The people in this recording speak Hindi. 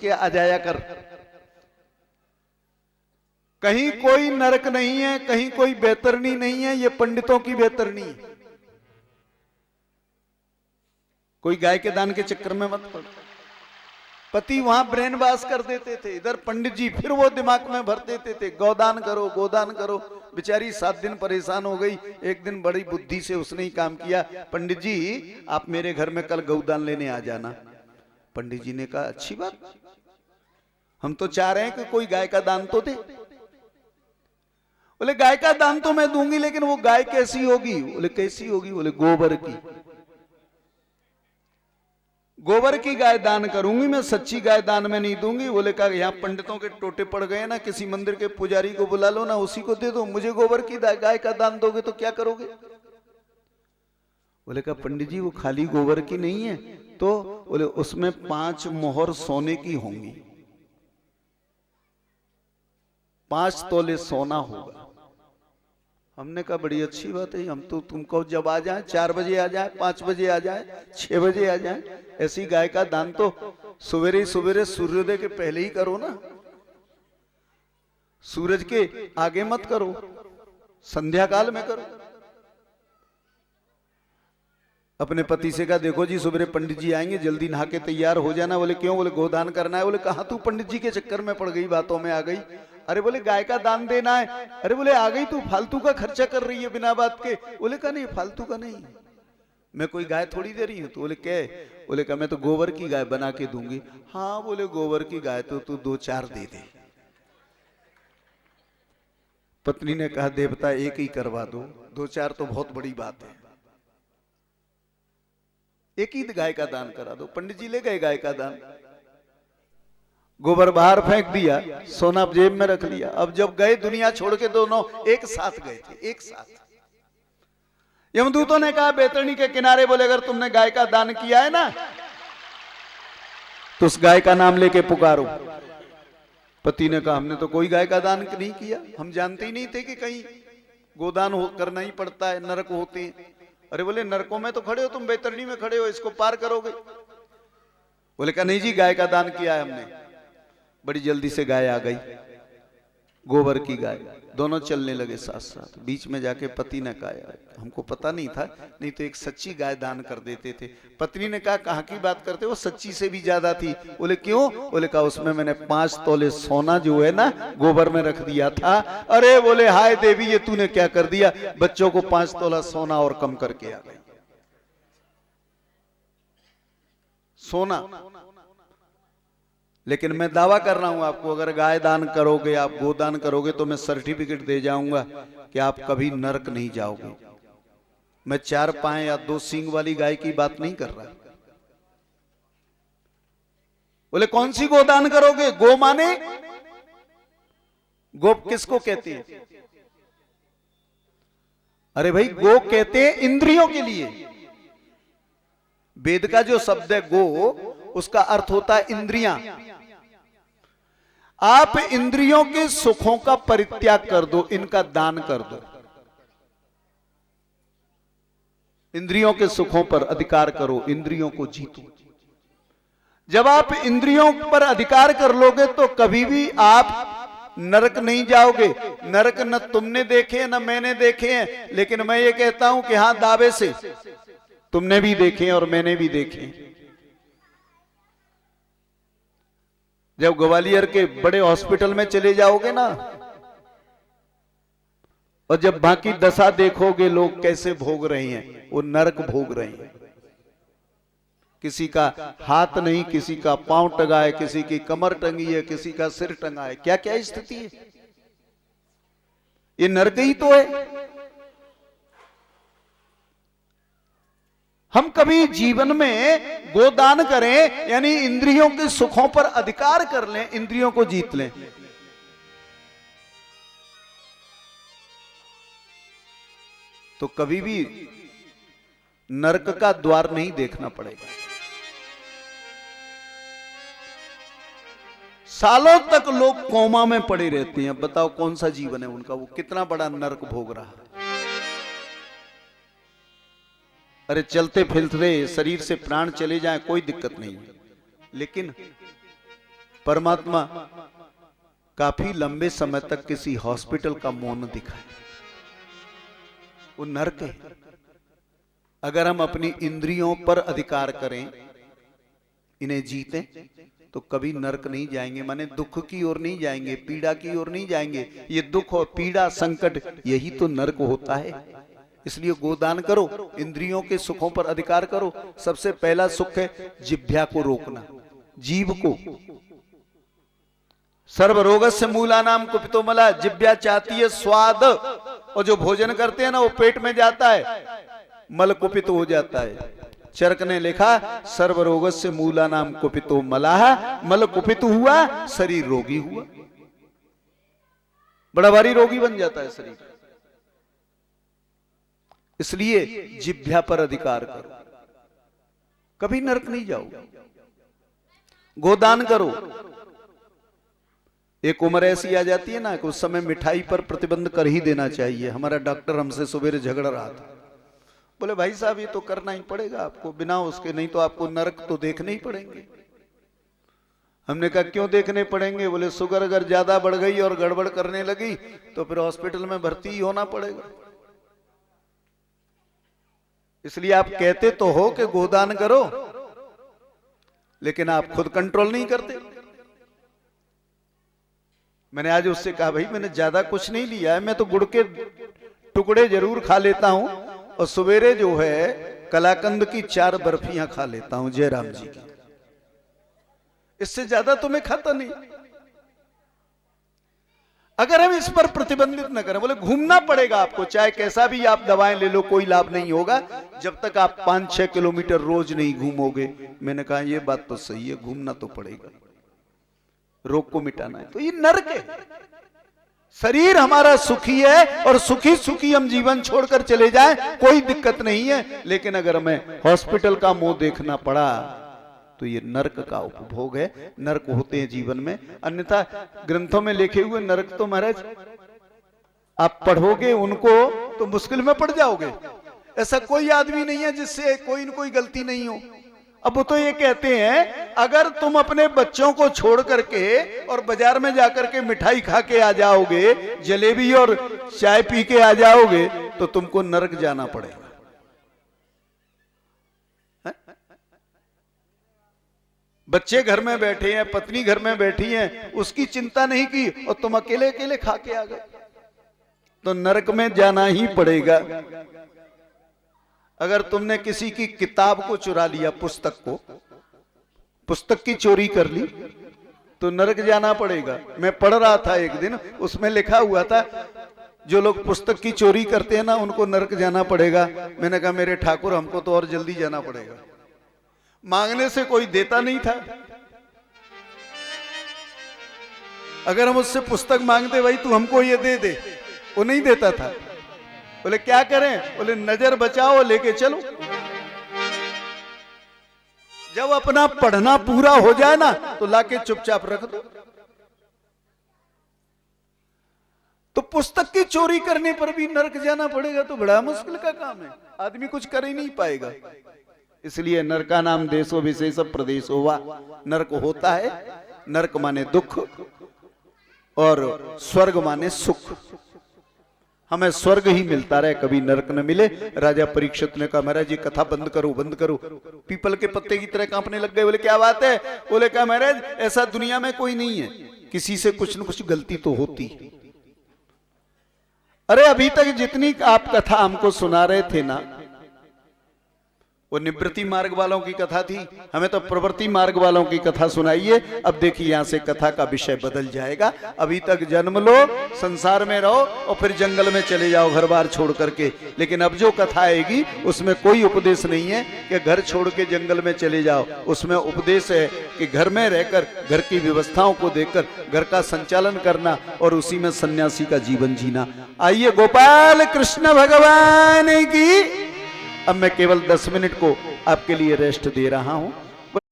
के आ जाया कर। कहीं कोई नरक नहीं है, कहीं कोई बेतरनी नहीं है, ये पंडितों की बेतरनी है। कोई गाय के दान के चक्कर में मत पड़। पति वहां ब्रेन वॉश कर देते थे, इधर पंडित जी फिर वो दिमाग में भर देते थे गोदान करो गोदान करो। बेचारी 7 दिन परेशान हो गई। एक दिन बड़ी बुद्धि से उसने ही काम किया, पंडित जी आप मेरे घर में कल गौदान लेने आ जाना। पंडित जी ने कहा अच्छी बात, हम तो चाह रहे हैं कि कोई गाय का दान तो दे। बोले गाय का दान तो मैं दूंगी, लेकिन वो गाय कैसी होगी? बोले कैसी होगी? बोले गोबर की। गोबर की गाय दान करूंगी मैं, सच्ची गाय दान में नहीं दूंगी। बोले कहा यहाँ पंडितों के टोटे पड़ गए ना, किसी मंदिर के पुजारी को बुला लो ना, उसी को दे दो। मुझे गोबर की गाय का दान दोगे तो क्या करोगे? बोले कहा पंडित जी वो खाली गोबर की नहीं है तो? बोले उसमें 5 मोहर सोने की होंगी, 5 तोले सोना होगा। हमने कहा बड़ी अच्छी बात है, हम तो तुमको जब आ जाए 4 बजे आ जाए, 5 बजे आ जाए, 6 बजे आ जाए, ऐसी गाय का दान तो सवेरे सवेरे सूर्योदय के पहले ही करो ना, सूरज के आगे मत करो, संध्या काल में करो। अपने पति से कहा देखो जी सवेरे पंडित जी आएंगे, जल्दी नहा के तैयार हो जाना। बोले क्यों? बोले गोदान करना है। बोले कहा तू पंडित जी के चक्कर में पड़ गई, बातों में आ गई। अरे बोले गाय का दान देना है। अरे बोले आ गई तू, फालतू का खर्चा कर रही है बिना बात के। बोले कहा नहीं फालतू का नहीं, मैं कोई गाय थोड़ी दे रही हूं। तो बोले क्या? बोले कहा मैं तो गोबर की गाय बना के दूंगी। हाँ बोले गोबर की गाय तो तू 2-4 दे दे। पत्नी ने कहा देवता एक ही करवा दो, 2-4 तो बहुत बड़ी बात है, एक ही गाय का दान करा दो। पंडित जी ले गए गाय का दान, गोबर बाहर फेंक दिया, सोना जेब में रख लिया। अब जब गए दुनिया छोड़ के, दोनों एक साथ गए थे, एक साथ। यमदूतों ने कहा बैतरणी के किनारे, बोले अगर तुमने गाय का दान किया है ना तो उस गाय का नाम लेके पुकारो। पति ने कहा हमने तो कोई गाय का दान नहीं किया, हम जानते ही नहीं थे कि कहीं गोदान करना ही पड़ता है, नरक होते हैं। अरे बोले नरकों में तो खड़े हो तुम, बैतरणी में खड़े हो, इसको पार करोगे? बोले कहा नहीं जी गाय का दान किया है हमने। बड़ी जल्दी से गाय आ गई, गोबर की गाय। दोनों चलने लगे साथ साथ। बीच में जाके पति ने कहा हमको पता नहीं था, नहीं तो एक सच्ची गाय दान कर देते थे। पत्नी ने कहा कहाँ की बात करते हो, सच्ची से भी ज्यादा थी। बोले क्यों? बोले कहा उसमें मैंने 5 तोले सोना जो है ना गोबर में रख दिया था। अरे बोले हाय देवी ये तूने क्या कर दिया? बच्चों को 5 तोला सोना और कम करके आ गई। सोना। लेकिन मैं दावा कर रहा हूं आपको, अगर गाय दान करोगे, आप गोदान करोगे, तो मैं सर्टिफिकेट दे जाऊंगा कि आप कभी नरक नहीं जाओगे। मैं 4 पांव या 2 सींग वाली गाय की बात नहीं कर रहा। बोले कौन सी गोदान करोगे? गो माने गो किसको कहते हैं? अरे भाई गो कहते हैं इंद्रियों के लिए। वेद का जो शब्द है गो, उसका अर्थ होता है इंद्रियां। आप इंद्रियों के सुखों का परित्याग कर दो, इनका दान कर दो। इंद्रियों के सुखों पर अधिकार करो, इंद्रियों को जीतो। जब आप इंद्रियों पर अधिकार कर लोगे तो कभी भी आप नरक नहीं जाओगे। नरक न तुमने देखे न मैंने देखे हैं, लेकिन मैं ये कहता हूं कि हां दावे से तुमने भी देखे और मैंने भी देखे। जब ग्वालियर के बड़े हॉस्पिटल में चले जाओगे ना, और जब बाकी दशा देखोगे लोग कैसे भोग रहे हैं, वो नरक भोग रहे हैं। किसी का हाथ नहीं, किसी का पांव टंगा है, किसी की कमर टंगी है, किसी का सिर टंगा है। क्या क्या स्थिति है, ये नरक ही तो है। हम कभी जीवन में गोदान करें, यानी इंद्रियों के सुखों पर अधिकार कर लें, इंद्रियों को जीत लें, तो कभी भी नरक का द्वार नहीं देखना पड़ेगा। सालों तक लोग कोमा में पड़े रहते हैं। बताओ कौन सा जीवन है उनका, वो कितना बड़ा नरक भोग रहा है। अरे चलते फिरते शरीर से प्राण चले जाए कोई दिक्कत नहीं, लेकिन परमात्मा काफी लंबे समय तक किसी हॉस्पिटल का मौन दिखाए, वो नरक है। अगर हम अपनी इंद्रियों पर अधिकार करें, इन्हें जीतें, तो कभी नरक नहीं जाएंगे, माने दुख की ओर नहीं जाएंगे, पीड़ा की ओर नहीं जाएंगे। ये दुख और पीड़ा संकट यही तो नरक होता है। इसलिए गोदान करो, इंद्रियों के सुखों पर अधिकार करो। सबसे पहला सुख है जिह्वा को रोकना, जीव को। सर्वरोगस्य मूलानाम कुपितो मला, जिह्वा चाहती है स्वाद, और जो भोजन करते हैं ना वो पेट में जाता है, मल कुपित हो जाता है। चरक ने लिखा सर्वरोगस्य मूलानाम कुपितो मलाह, मल कुपित हुआ शरीर रोगी हुआ, बड़ा भारी रोगी बन जाता है शरीर। इसलिए जिह्वा पर अधिकार करो, कभी नरक नहीं जाओगे। गोदान करो। एक उम्र ऐसी आ जाती है ना कि उस समय मिठाई पर प्रतिबंध कर ही देना चाहिए। हमारा डॉक्टर हमसे सवेरे झगड़ रहा था, बोले भाई साहब ये तो करना ही पड़ेगा आपको, बिना उसके नहीं तो आपको नरक तो देखने ही पड़ेंगे। हमने कहा क्यों देखने पड़ेंगे? बोले शुगर अगर ज्यादा बढ़ गई और गड़बड़ करने लगी तो फिर हॉस्पिटल में भर्ती ही होना पड़ेगा। इसलिए आप कहते तो हो कि गोदान करो, लेकिन आप खुद कंट्रोल नहीं करते। मैंने आज उससे कहा भाई मैंने ज्यादा कुछ नहीं लिया है, मैं तो गुड़ के टुकड़े जरूर खा लेता हूं, और सवेरे जो है कलाकंद की 4 बर्फियां खा लेता हूं जयराम जी की, इससे ज्यादा तो मैं खाता नहीं। अगर हम इस पर प्रतिबंधित न करें, बोले घूमना पड़ेगा आपको, चाहे कैसा भी आप दवाएं ले लो कोई लाभ नहीं होगा जब तक आप 5-6 किलोमीटर रोज नहीं घूमोगे। मैंने कहा ये बात तो सही है, घूमना तो पड़ेगा, रोग को मिटाना है। तो ये नरक है। शरीर हमारा सुखी है और सुखी सुखी हम जीवन छोड़कर चले जाएं, कोई दिक्कत नहीं है। लेकिन अगर हमें हॉस्पिटल का मुंह देखना पड़ा तो ये नरक का उपभोग है। नरक होते हैं जीवन में, अन्यथा ग्रंथों में लिखे हुए नरक तो महाराज आप पढ़ोगे उनको तो मुश्किल में पड़ जाओगे। ऐसा कोई आदमी नहीं है जिससे कोई न कोई गलती नहीं हो। अब वो तो ये कहते हैं अगर तुम अपने बच्चों को छोड़ करके और बाजार में जाकर के मिठाई खा के आ जाओगे, जलेबी और चाय पी के आ जाओगे, तो तुमको नरक जाना पड़ेगा। बच्चे घर में बैठे हैं, पत्नी घर में बैठी है, उसकी चिंता नहीं की और तुम अकेले अकेले खा के आ गए, तो नरक में जाना ही पड़ेगा। अगर तुमने किसी की किताब को चुरा लिया, पुस्तक की चोरी कर ली, तो नरक जाना पड़ेगा। मैं पढ़ रहा था एक दिन, उसमें लिखा हुआ था जो लोग पुस्तक की चोरी करते हैं ना उनको नरक जाना पड़ेगा। मैंने कहा मेरे ठाकुर हमको तो और जल्दी जाना पड़ेगा, मांगने से कोई देता नहीं था। अगर हम उससे पुस्तक मांगते भाई तू हमको ये दे दे, वो नहीं देता था। बोले क्या करें? बोले नजर बचाओ लेके चलो। जब अपना पढ़ना पूरा हो जाए ना तो लाके चुपचाप रख दो। तो पुस्तक की चोरी करने पर भी नरक जाना पड़ेगा तो बड़ा मुश्किल का काम है, आदमी कुछ कर ही नहीं पाएगा। इसलिए नरका नाम देशो विशेष प्रदेशो हुआ, नरक होता है। नरक माने दुख और स्वर्ग माने सुख। हमें स्वर्ग ही मिलता रहे, कभी नरक न मिले। राजा परीक्षित ने कहा महाराज ये कथा बंद करो बंद करो। पीपल के पत्ते की तरह कांपने लग गए। बोले क्या बात है? बोले क्या महाराज ऐसा दुनिया में कोई नहीं है, किसी से कुछ न कुछ गलती तो होती। अरे अभी तक जितनी आप कथा हमको सुना रहे थे ना, वो निवृत्ति मार्ग वालों की कथा थी, हमें तो प्रवृत्ति मार्ग वालों की कथा सुनाइए। अब देखिए यहां से कथा का विषय बदल जाएगा। अभी तक जन्म लो, संसार में रहो और फिर जंगल में चले जाओ घर बार छोड़ करके। लेकिन अब जो कथा आएगी उसमें कोई उपदेश नहीं है कि घर छोड़ के जंगल में चले जाओ। उसमें उपदेश है कि घर में रहकर घर की व्यवस्थाओं को देखकर घर का संचालन करना और उसी में सन्यासी का जीवन जीना। आइए गोपाल कृष्ण भगवान की। अब मैं केवल 10 मिनट को आपके लिए रेस्ट दे रहा हूं।